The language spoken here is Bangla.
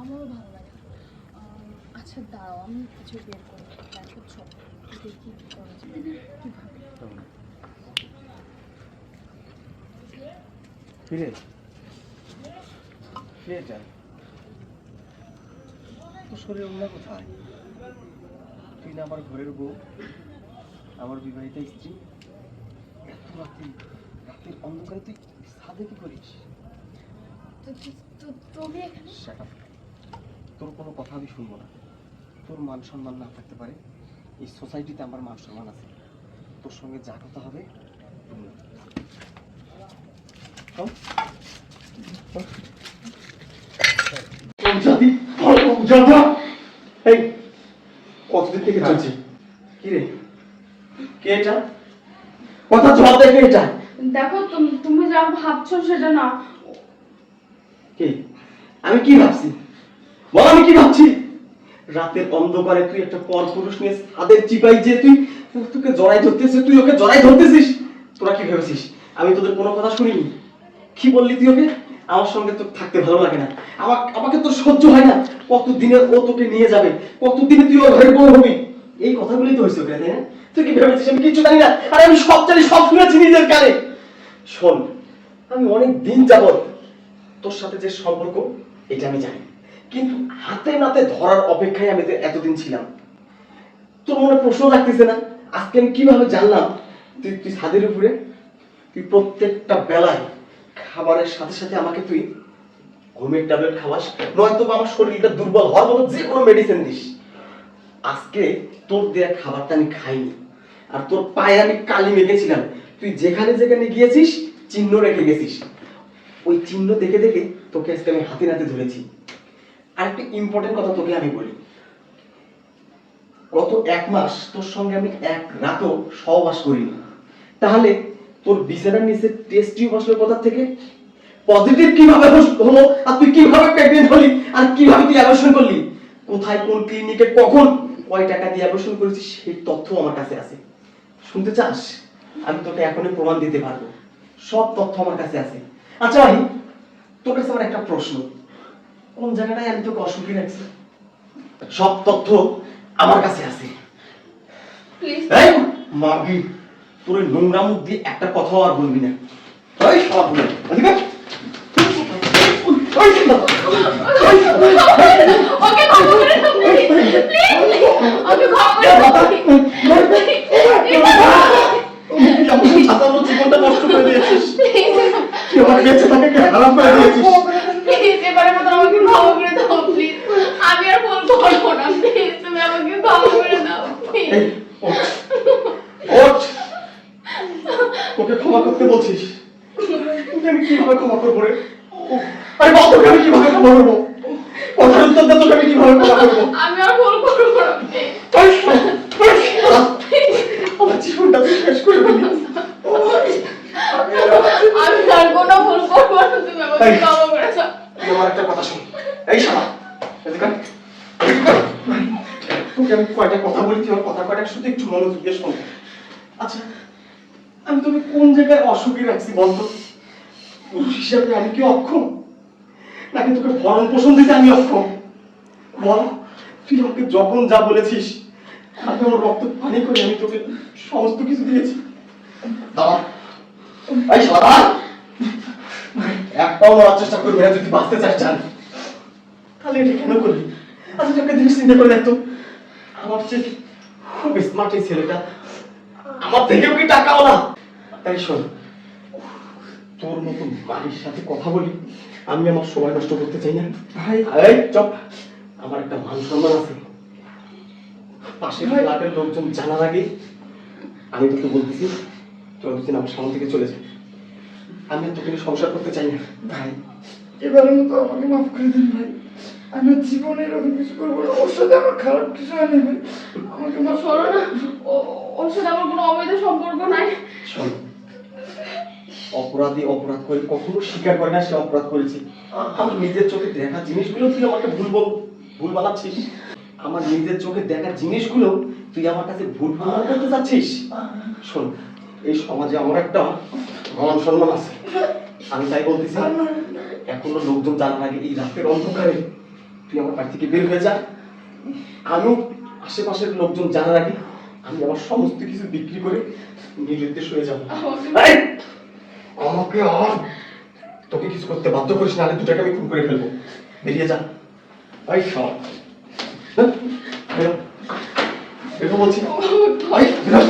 আমারও ভালো লাগে। আচ্ছা দাঁড়াও, আমি কিছু বের করি, দেখো দেখি কি করা যায়, কীভাবে। ফিরে ফিরে যা, তোর শরীর ওগুলা কোথায়? তুই না আমার ঘরের বউ, আমার বিবাহিতা স্ত্রী, এত রাতের অন্ধকারে তুই ছাদে কি করিস? তুমি Shut up. তোর কোনো কথা আমি শুনবো না। তোর মান সম্মান না থাকতে পারে, এই সোসাইটিতে আমার মান সম্মান আছে। তোর সঙ্গে যা কথা হবে কতদিন থেকে চলছে? কি রে, কে এটা? কথা জবাব দে, কে এটা? দেখো তুমি যা ভাবছো সেটা না। কে? আমি কি ভাবছি বল, আমি কি ভাবছি? রাতের অন্ধকারে তুই একটা পরপুরুষ নিয়ে ছাদের চিপাই যে তুই তোকে জড়াই ধরতেছিস, তুই ওকে জড়াই ধরতেছিস। তোরা কি ভেবেছিস আমি তোদের কোনো কথা শুনিনি? কি বললি তুই ওকে? আমার সঙ্গে তোর থাকতে ভালো লাগে না, আমাকে তোর সহ্য হয় না। কতদিনের ও তোকে নিয়ে যাবে, কতদিনে তুই ওর ঘরে বউ হবি, এই কথাগুলোই তো হয়েছে ওকে, তাই না? তুই কি ভেবেছিস আমি কিছু জানি না? আরে আমি সব জানি, সব শুনেছি নিজের কানে। শোন, আমি অনেক দিন যাবত তোর সাথে যে সম্পর্ক এটা আমি জানি, কিন্তু হাতে নাতে ধরার অপেক্ষায় আমি এতদিন ছিলাম। তোর মনে প্রশ্ন রাখতেছে না আজকে আমি কিভাবে জানলাম তুই ছাদের উপরে? তুই প্রত্যেকটা বেলায় খাবারের সাথে সাথে আমাকে তুই ঘুমের ট্যাবলেট খাওয়াস, নয়তো আমার শরীরটা দুর্বল হওয়ার মতো যে কোনো মেডিসিন দিস। আজকে তোর দেয়া খাবারটা আমি খাইনি, আর তোর পায়ে আমি কালি মেখেছিলাম। তুই যেখানে যেখানে গিয়েছিস চিহ্ন রেখে গেছিস, ওই চিহ্ন দেখে দেখে তোকে আজকে আমি হাতে নাতে ধরেছি। আর একটা ইম্পর্টেন্ট কথা তোকে আমি বলি, গত 1 মাস তোর সঙ্গে আমি এক রাতও সহবাস করিনি, তাহলে তোর বিছানার নিচে টেস্ট টিউব আসলো কোথা থেকে? পজিটিভ কিভাবে হলো, আর তুই কিভাবে প্রেগন্যান্ট হলি, আর কিভাবে তুই অ্যাবর্শন করলি? কোথায়, কোন ক্লিনিকে, কখন, কয় টাকা দিয়ে অ্যাবর্শন করেছিস সেই তথ্য আমার কাছে আছে। শুনতে চাস? আমি তোকে এখনই প্রমাণ দিতে পারবো, সব তথ্য আমার কাছে আছে। আচ্ছা ভাই, তোর কাছে আমার একটা প্রশ্ন, কোন জায়গাটায় আমি তোকে অসুখী রাখছি? সব তথ্য আমার কাছে আছে। এই মাগি, তোর নোংরা মুখ দিয়ে একটা কথাও আর বলবি না। এই সব বলে ওকে ক্ষমা করে দাও প্লিজ, ওকে ক্ষমা করে দাও। তুই আমার জীবনটা নষ্ট করে দিয়েছিস, তুই আমার বেঁচে থাকাকে হারাম করে দিয়েছিস। প্লিজ এবারে মতো আমাকে ক্ষমা করে দাও প্লিজ, আমি আর ভুল করবো না, প্লিজ তুমি আমাকে ক্ষমা করে দাও প্লিজ। ওঠ, তোকে ক্ষমা করতে বলছিস, তোকে আমি কিভাবে ক্ষমা করবো রে? আরে বল, তোকে আমি কিভাবে ক্ষমা করবো? কথার উত্তর দে, তোকে আমি কিভাবে ক্ষমা করবো? আমি আর ভুল করবো না আমার জীবনটা তুই শেষ করে দিলি। আমি আর কোনো ভুল করবো না, তুমি আমাকে ক্ষমা করে দাও। তুই আমার একটা কথা শোন, এই শালা এদিকে তোকে আমি কয়টা কথা বলি, তুই আমার কথা কয়টা শুধু একটু মনোযোগ দিয়ে শোন। আচ্ছা, আমি তোকে কোন জায়গায় অসুখী রাখছি বলতো? পুরুষ হিসাবে আমি কি অক্ষম, নাকি তোকে ভরণ পোষণ দিতে আমি অক্ষম? বল, তুই আমাকে যখন যা বলেছিস আমি আমার রক্ত পানি করে আমি তোকে সমস্ত কিছু দিয়েছি। দাঁড়া, এই শালা দাঁড়া, একটাও মারার চেষ্টা করবি না যদি বাঁচতে চাস। জান তাহলে এটা কেন করলি? আচ্ছা তোকে জিনিস চিন্তা করে দেখতো, আমার চেয়ে খুব স্মার্ট এই ছেলেটা, আমার থেকেও কি টাকাওয়ালা। তাই শোন, তোর মতো মায়ের সাথে কথা বলি আমি আমার সময় নষ্ট করতে চাই না ভাই। এই চুপ, আমার একটা মান সম্মান আছে। পাশের ফ্ল্যাটের লোকজন জানার আগে আমি তোকে বলতেছি, তোরা দুদিন আমার সামনে থেকে চলে যা, আমি আর তোকে নিয়ে সংসার করতে চাই না। ভাই এবারের মতো আমাকে মাফ করে দিন ভাই, আমি জীবনে এরকম কিছু করবো না, ওর সাথে আমার খারাপ কিছু হয়নি ভাই, আমাকে মাফ শোনো না, ওর সাথে আমার কোনো অবৈধ সম্পর্ক নাই। শোন, অপরাধী অপরাধ করে কখনো স্বীকার করে না সে অপরাধ করেছে। আমার নিজের চোখে দেখা জিনিসগুলো তুই আমাকে ভুল বানাচ্ছিস। আমার নিজের চোখে দেখা জিনিসগুলো তুই আমার কাছে ভুল প্রমাণ করতে চাচ্ছিস। শোন, এই সমাজে আমার একটা মান সম্মান আছে, আমি তাই বলতেছি এখনো লোকজন জানার আগে এই রাতের অন্ধকারে তুই আমার বাড়ি থেকে বের হয়ে যা। আমি আশেপাশের লোকজন জানার আগে আমি আমার সমস্ত কিছু বিক্রি করে নির্দেশ হয়ে যাবো। এই, আমাকে আর তোকে কিছু করতে বাধ্য করিস, নাহলে দুটাকে আমি খুন করে ফেলবো। বেরিয়ে যা। এই সব বেরো বলছি। এই, বেরো।